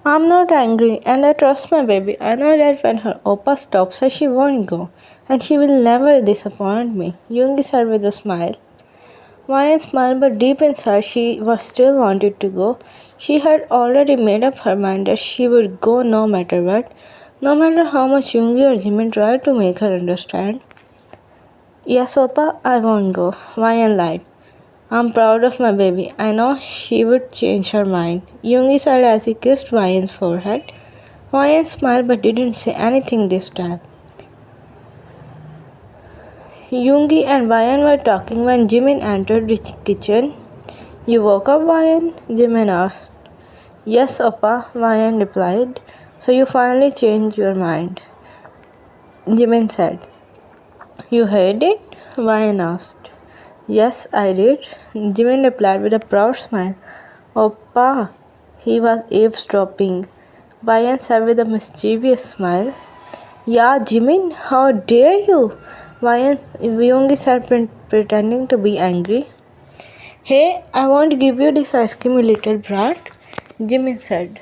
I'm not angry and I trust my baby. I know that when her oppa stops her, she won't go. And she will never disappoint me. Yoongi said with a smile. Maya smiled, but deep inside she was still wanted to go. She had already made up her mind that she would go no matter what, no matter how much Yoongi or Jimin tried to make her understand. Yes, Oppa, I won't go. Ryan lied. I'm proud of my baby. I know she would change her mind. Yoongi said as he kissed Ryan's forehead. Ryan smiled but didn't say anything this time. Yoongi and Ryan were talking when Jimin entered the kitchen. You woke up, Ryan? Jimin asked. Yes, Oppa, Ryan replied. So you finally changed your mind. Jimin said. You heard it? Ryan asked. Yes, I did. Jimin replied with a proud smile. Oppa, he was eavesdropping. Ryan said with a mischievous smile. Yeah, Jimin, how dare you? Ryan Yoongi said pretending to be angry. Hey, I won't give you this ice cream, little brat, Jimin said.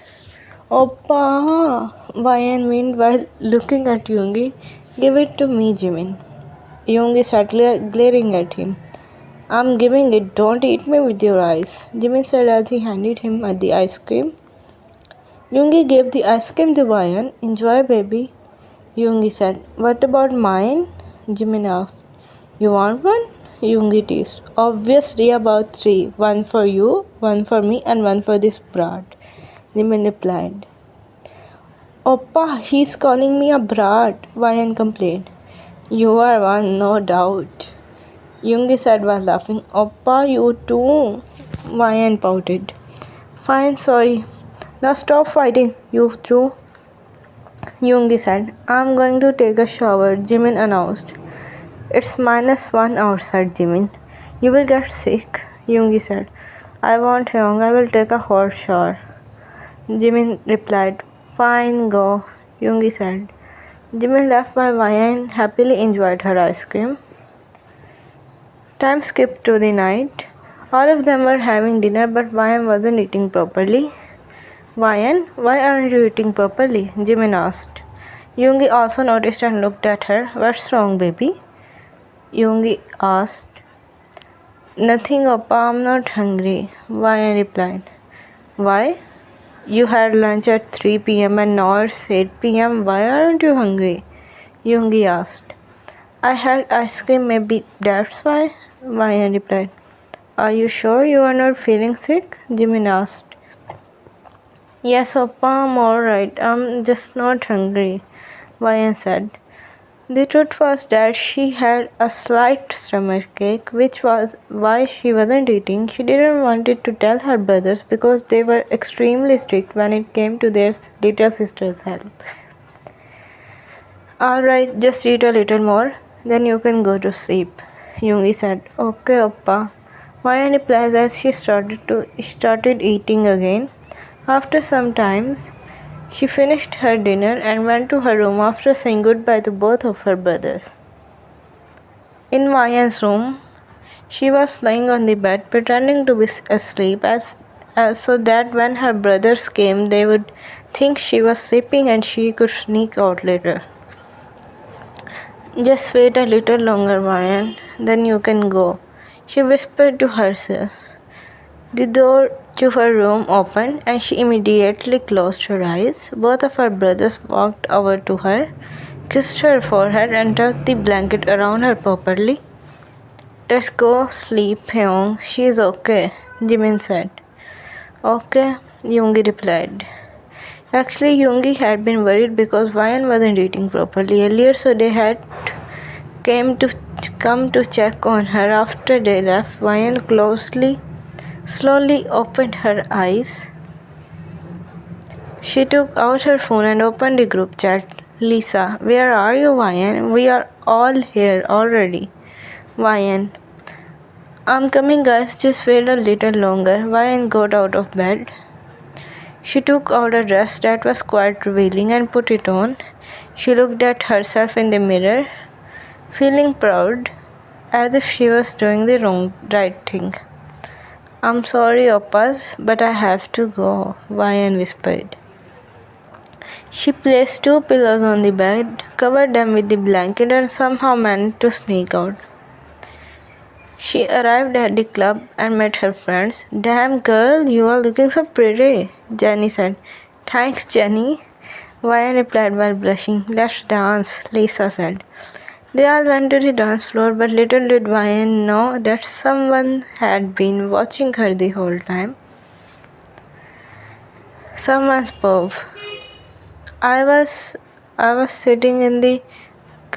Oppa, Ryan meanwhile looking at Yoongi. Give it to me, Jimin. Yoongi sat glaring at him. I'm giving it, don't eat me with your eyes, Jimin said as he handed him the ice cream. Yoongi gave the ice cream to Ryan. Enjoy, baby, Yoongi said. What about mine? Jimin asked. You want one? Yoongi teased. Obviously about 3. One for you, one for me, and one for this brat, Jimin replied. Oppa, he's calling me a brat, Ryan complained. You are one, no doubt, Yoongi said while laughing. Oppa, you too, Ryan pouted. Fine, sorry. Now stop fighting, you two, Yoongi said. I'm going to take a shower, Jimin announced. It's -1 outside, Jimin. You will get sick, Yoongi said. I won't, Young. I will take a hot shower, Jimin replied. Fine, go, Yoongi said. Jimin left while Ryan happily enjoyed her ice cream. Time skipped to the night. All of them were having dinner, but Ryan wasn't eating properly. Ryan, why aren't you eating properly? Jimin asked. Yoongi also noticed and looked at her. What's wrong, baby? Yoongi asked. Nothing, Oppa, I'm not hungry, Ryan replied. Why? You had lunch at 3 p.m. and now it's 8 p.m. Why aren't you hungry? Yoongi asked. I had ice cream, maybe that's why, Ryan replied. Are you sure you are not feeling sick? Jimin asked. Yes, Oppa, I'm alright. I'm just not hungry, Ryan said. The truth was that she had a slight stomachache, which was why she wasn't eating. She didn't want it to tell her brothers because they were extremely strict when it came to their little sister's health. Alright, just eat a little more, then you can go to sleep, Yoongi said. Okay, Oppa, Ryan replied as she started eating again. After some time, she finished her dinner and went to her room after saying goodbye to both of her brothers. In Ryan's room, she was lying on the bed pretending to be asleep so that when her brothers came, they would think she was sleeping and she could sneak out later. Just wait a little longer, Ryan, then you can go, she whispered to herself. The door to her room opened and she immediately closed her eyes. Both of her brothers walked over to her, kissed her forehead, and tucked the blanket around her properly. Let's go sleep, Hyung. She is okay, Jimin said. Okay, Yoongi replied. Actually, Yoongi had been worried because Ryan wasn't eating properly earlier, so they had come to check on her. After they left, Ryan slowly opened her eyes. She took out her phone and opened the group chat. Lisa, where are you, Ryan? We are all here already. Ryan, I'm coming, guys. Just wait a little longer. Ryan got out of bed. She took out a dress that was quite revealing and put it on. She looked at herself in the mirror, feeling proud, as if she was doing the right thing. I'm sorry, Oppas, but I have to go, Ryan whispered. She placed two pillows on the bed, covered them with the blanket, and somehow managed to sneak out. She arrived at the club and met her friends. "Damn girl, you are looking so pretty," Jenny said. "Thanks, Jenny," Ryan replied while blushing. "Let's dance," Lisa said. They all went to the dance floor, but little did Ryan know that someone had been watching her the whole time. Someone spoke. I was sitting in the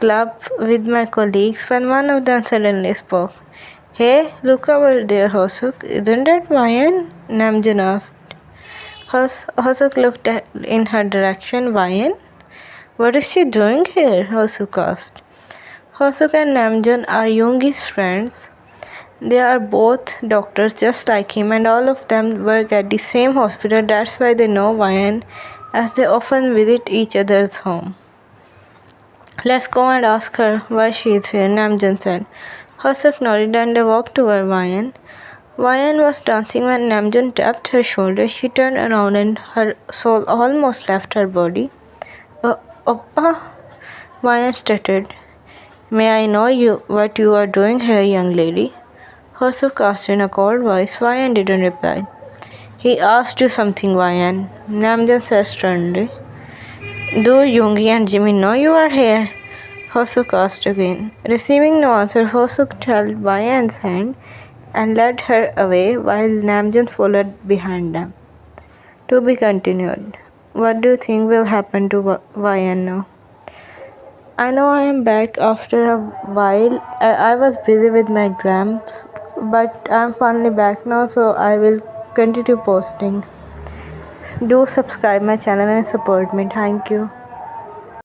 club with my colleagues when one of them suddenly spoke. "Hey, look over there, Hosuk. Isn't that Ryan?" Namjoon asked. Hosuk looked in her direction. "Ryan? What is she doing here?" Hosuk asked. Hosuk and Namjoon are Yoongi's friends. They are both doctors just like him, and all of them work at the same hospital. That's why they know Ryan, as they often visit each other's home. "Let's go and ask her why she is here," Namjoon said. Hosuk nodded and they walked toward Ryan. Ryan was dancing when Namjoon tapped her shoulder. She turned around and her soul almost left her body. "Oppa," Ryan stuttered. "May I know what you are doing here, young lady?" Hosuk asked in a cold voice. Ryan didn't reply. "He asked you something, Ryan," Namjoon said sternly. "Do Yoongi and Jimmy know you are here?" Hosuk asked again. Receiving no answer, Hosuk held Ryan's hand and led her away while Namjoon followed behind them. To be continued. What do you think will happen to Ryan now? I know I am back after a while. I was busy with my exams, but I'm finally back now, so I will continue posting. Do subscribe my channel and support me. Thank you.